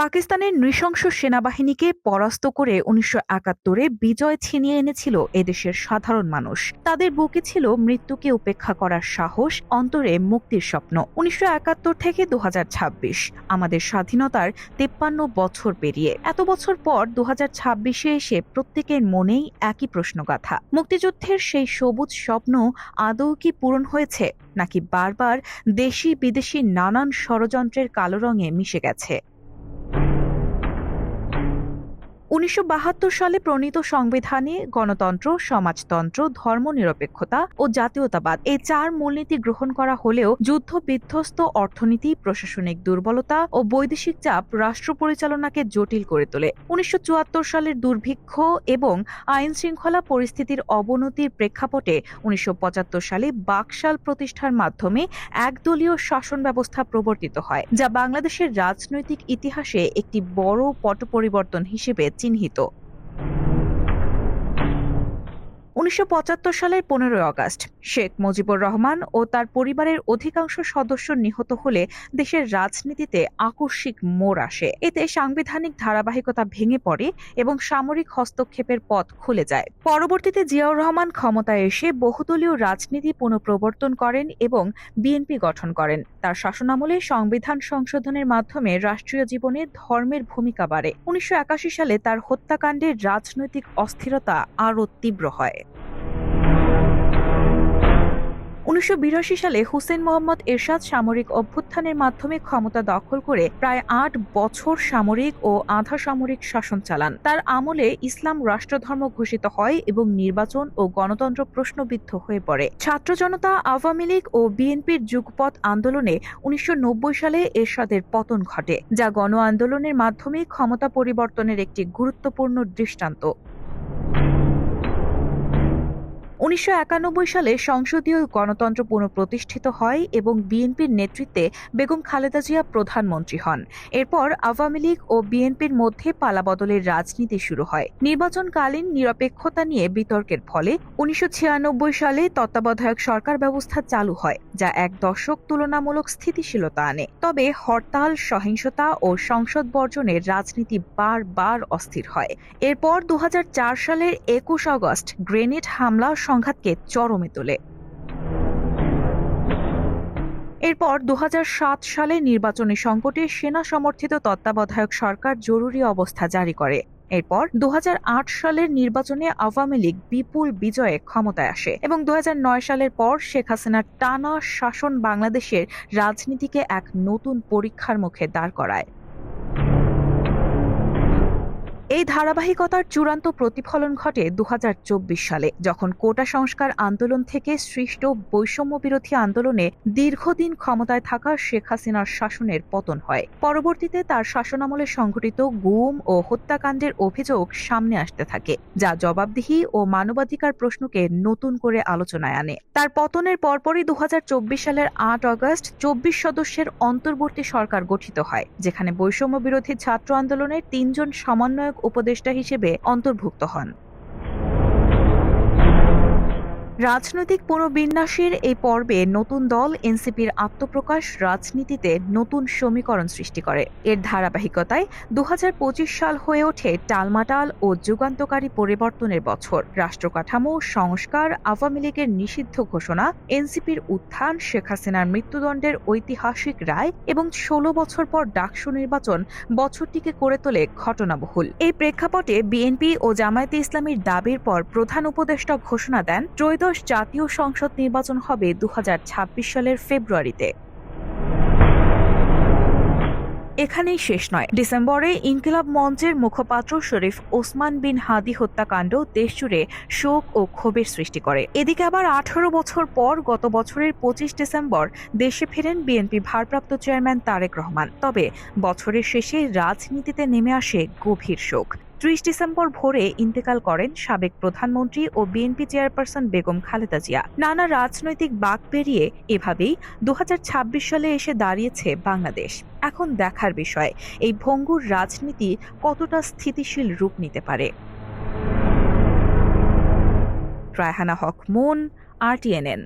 পাকিস্তানের নৃশংস সেনাবাহিনীকে পরাস্ত করে ১৯৭১-এ বিজয় ছিনিয়ে এনেছিল এদেশের সাধারণ মানুষ। তাদের বুকে ছিল মৃত্যুকে উপেক্ষা করার সাহস, অন্তরে মুক্তির স্বপ্ন। ১৯৭১ থেকে ২০২৬ আমাদের স্বাধীনতার ৫৩ বছর পেরিয়ে এত বছর পর ২০২৬-এ এসে প্রত্যেকের মনেই একই প্রশ্নগাথা। মুক্তিযুদ্ধের সেই সবুজ স্বপ্ন আদৌ কি পূরণ হয়েছে, নাকি বারবার দেশি বিদেশি নানান ষড়যন্ত্রের কালো রঙে মিশে গেছে? ১৯৭২ সালে প্রণীত সংবিধানে গণতন্ত্র, সমাজতন্ত্র, ধর্মনিরপেক্ষতা ও জাতীয়তাবাদ এই ৪ মূলনীতি গ্রহণ করা হলেও যুদ্ধ বিধ্বস্ত অর্থনীতি, প্রশাসনিক দুর্বলতা ও বৈদেশিক চাপ রাষ্ট্র পরিচালনাকে জটিল করে তোলে। ১৯৭৪ সালের দুর্ভিক্ষ এবং আইনশৃঙ্খলা পরিস্থিতির অবনতির প্রেক্ষাপটে ১৯৭৫ সালে বাকশাল প্রতিষ্ঠার মাধ্যমে একদলীয় শাসন ব্যবস্থা প্রবর্তিত হয়, যা বাংলাদেশের রাজনৈতিক ইতিহাসে একটি বড় পট পরিবর্তন হিসেবে চিহ্নিত। ১৯৭৫ সালের ১৫ আগস্ট শেখ মুজিবুর রহমান ও তার পরিবারের অধিকাংশ সদস্য নিহত হলে দেশের রাজনীতিতে আকস্মিক মোড় আসে। এতে সাংবিধানিক ধারাবাহিকতা ভেঙে পড়ে এবং সামরিক হস্তক্ষেপের পথ খুলে যায়। পরবর্তীতে জিয়াউর রহমান ক্ষমতায় এসে বহুদলীয় রাজনীতি পুনঃপ্রবর্তন করেন এবং বিএনপি গঠন করেন। তার শাসনামলে সংবিধান সংশোধনের মাধ্যমে রাষ্ট্রীয় জীবনে ধর্মের ভূমিকা বাড়ে। ১৯৮১ সালে তার হত্যাকাণ্ডে রাজনৈতিক অস্থিরতা আরও তীব্র হয়। ১৯৮২ সালে হুসেইন মোহাম্মদ এরশাদ সামরিক অভ্যুত্থানের মাধ্যমে ক্ষমতা দখল করে প্রায় ৮ বছর সামরিক ও আধা সামরিক শাসন চালান। তার আমলে ইসলাম রাষ্ট্রধর্ম ঘোষিত হয় এবং নির্বাচন ও গণতন্ত্র প্রশ্নবিদ্ধ হয়ে পড়ে। ছাত্র জনতা, আওয়ামী লীগ ও বিএনপির যুগপৎ আন্দোলনে ১৯৯০ সালে এরশাদের পতন ঘটে, যা গণ আন্দোলনের মাধ্যমে ক্ষমতা পরিবর্তনের একটি গুরুত্বপূর্ণ দৃষ্টান্ত। ১৯৯১ সালে সংসদীয় গণতন্ত্র পুনঃপ্রতিষ্ঠিত হয় এবং বিএনপির নেতৃত্বে বেগম খালেদা জিয়া প্রধানমন্ত্রী হন। এরপর আওয়ামী লীগ ও বিএনপির মধ্যে পালাবদলের রাজনীতি শুরু হয়। নির্বাচনকালীন নিরপেক্ষতা নিয়ে বিতর্কের ফলে ১৯৯৬ সালে তত্ত্বাবধায়ক সরকার ব্যবস্থা চালু হয়, যা এক দশক তুলনামূলক স্থিতিশীলতা আনে। তবে হরতাল, সহিংসতা ও সংসদ বর্জনের রাজনীতি বারবার অস্থির হয়। এরপর ২০০৪ সালের ২১ আগস্ট গ্রেনেড হামলা সংঘাতকে চরমে তোলে। এরপর ২০০৭ সালে নির্বাচনী সংকটে সেনা সমর্থিত তত্ত্বাবধায়ক সরকার জরুরি অবস্থা জারি করে। এরপর ২০০৮ সালের নির্বাচনে আওয়ামী লীগ বিপুল বিজয়ে ক্ষমতায় আসে এবং ২০০৯ সালের পর শেখ হাসিনার টানা শাসন বাংলাদেশের রাজনীতিকে এক নতুন পরীক্ষার মুখে দাঁড় করায়। এই ধারাবাহিকতার চূড়ান্ত প্রতিফলন ঘটে ২০২৪ সালে, যখন কোটা সংস্কার আন্দোলন থেকে সৃষ্ট বৈষম্যবিরোধী আন্দোলনে দীর্ঘদিন ক্ষমতায় থাকা শেখ হাসিনার শাসনের পতন হয়। পরবর্তীতে তার শাসনামলে সংঘটিত গুম ও হত্যাকাণ্ডের অভিযোগ সামনে আসতে থাকে, যা জবাবদিহি ও মানবাধিকার প্রশ্নকে নতুন করে আলোচনায় আনে। তার পতনের পরপরই ২০২৪ সালের ৮ আগস্ট ২৪ সদস্যের অন্তর্বর্তী সরকার গঠিত হয়, যেখানে বৈষম্যবিরোধী ছাত্র আন্দোলনের ৩ জন সমন্বয়ক উপদেষ্টা হিসেবে অন্তর্ভুক্ত হন। রাজনৈতিক পুনর্বিন্যাসের এই পর্বে নতুন দল এনসিপির আত্মপ্রকাশ রাজনীতিতে নতুন সমীকরণ সৃষ্টি করে। এর ধারাবাহিকতায় ২০২৫ সাল হয়ে ওঠে টালমাটাল ও যুগান্তকারী পরিবর্তনের বছর। রাষ্ট্রকাঠামো সংস্কার, আওয়ামী লীগের নিষিদ্ধ ঘোষণা, এনসিপির উত্থান, শেখ হাসিনার মৃত্যুদণ্ডের ঐতিহাসিক রায় এবং ১৬ বছর পর ডাকসু নির্বাচন বছরটিকে করে তোলে ঘটনাবহুল। এই প্রেক্ষাপটে বিএনপি ও জামায়াতে ইসলামীর দাবির পর প্রধান উপদেষ্টা ঘোষণা দেন ত্রয়োদশ জাতীয় সংসদ নির্বাচন হবে ২০২৬ সালের ফেব্রুয়ারিতে। এখানেই শেষ নয়। ডিসেম্বরে ইনকিলাব মঞ্চের মুখপাত্র শরীফ ওসমান বিন হাদি হত্যাকাণ্ড দেশজুড়ে শোক ও ক্ষোভের সৃষ্টি করে। এদিকে আবার ১৮ বছর পর গত বছরের ২৫ ডিসেম্বর দেশে ফেরেন বিএনপি ভারপ্রাপ্ত চেয়ারম্যান তারেক রহমান। তবে বছরের শেষে রাজনীতিতে নেমে আসে গভীর শোক। ৩০ ডিসেম্বর ভোরে ইন্তেকাল করেন সাবেক প্রধানমন্ত্রী ও বিএনপি চেয়ারপারসন বেগম খালেদা জিয়া। নানা রাজনৈতিক বাঁক পেরিয়ে এভাবেই ২০২৬ সালে এসে দাঁড়িয়েছে বাংলাদেশ। এখন দেখার বিষয়, এই ভঙ্গুর রাজনীতি কতটা স্থিতিশীল রূপ নিতে পারে। রায়হানা হক মুন, RTNN।